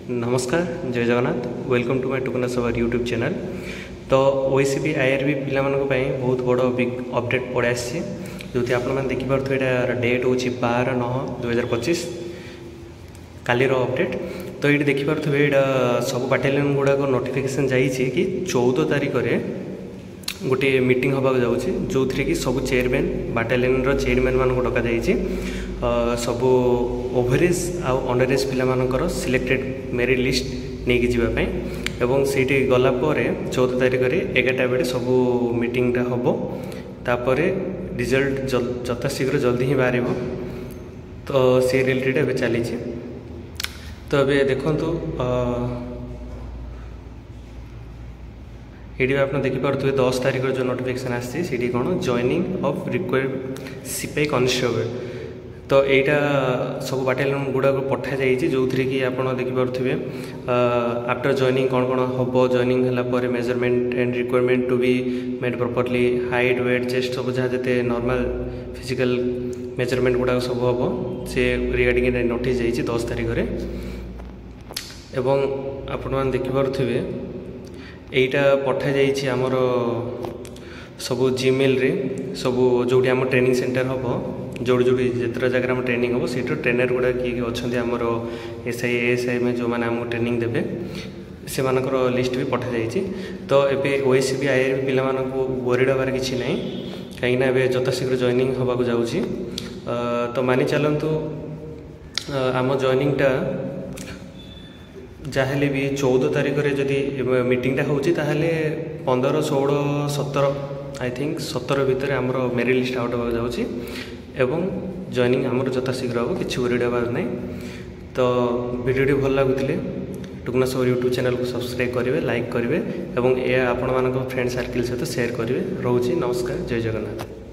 नमस्कार जय Jagannath welcome to my टुकुना सवार यूट्यूब चैनल। तो ओएसीबी आईआरबी पिला बहुत बड़ बिग अपडेट पड़े आसी जो आपने देखिपे यार डेट हूँ 12/9/2025 कालीर अपडेट। तो ये देखिपे यहाँ सब बाटालियन गुड़ाक नोटिफिकेशन जाइए कि 14 तारिख में गोटे मीटिंग होगा जाऊँगी जो थी कि सब चेयरमैन बाटालियन चेयरमैन मान डक जाइए सब ओभरेज आउ अंडरेज पिलामानकर सिलेक्टेड मेरिट लिस्ट नहीं जावाई एवं से गलापर 14 तारिख में 11टा बेले सब मीटिंगटा हम तापर रिजल्ट यथाशीघ्र जल्दी ही बाहर। तो से रिलेटेड एवं चली। तो ये देखु ये आप देखिपे 10 तारिख जो नोटिफिकेशन आसी कौन जॉइनिंग ऑफ रिक्वायर्ड सिपाही कॉन्स्टेबल। तो यहाँ सब बाटालियन गुड़ाक पठा जाइए जो थी कि आप देखिपे आफ्टर जॉइनिंग कौन कौन हम जॉइनिंग है measurement and requirement to be made properly height weight chest सब जहाँ जिते नॉर्मल फिजिकल मेजरमेंट गुड़ाक सब हम से रिगार्डिंग नोटिस जाइए 10 तारिख में। एवं आपण देखिपे यहाँ पठा जाइए आमर सब जीमेल रे सब जो आम ट्रेनिंग सेंटर हम जो जितना जगह आम ट्रेनिंग हम से ट्रेनर गुड़ा किए अच्छा आमर एसआई एएसआई में जो मैंने आमको ट्रेनिंग देवे से लिस्ट भी पठा जाइए। तो ये ओएसीबी आईआरबी पिला वरीड हबार किसी ना कहीं यथाशीघ्र जॉइनिंग होगा जाऊँगी। तो मानि चलतु आम जॉइनिंगटा जहाँले भी 14 तारिख में जदि मीटिंगटा हो 15, 16, 17 आई थिंक 17 भितर आमर मेरिट लिस्ट आउट होगा जाऊँगी एवं जॉइनिंग आमर यथाशीघ्र हम कि वरीड हबार ना। तो वीडियो भल लगुले टुकुना सवार यूट्यूब चैनल को सब्सक्राइब करेंगे, लाइक करेंगे और यह आपण फ्रेंड सर्किल सहित शेयर करेंगे। रोचे नमस्कार जय जगन्नाथ।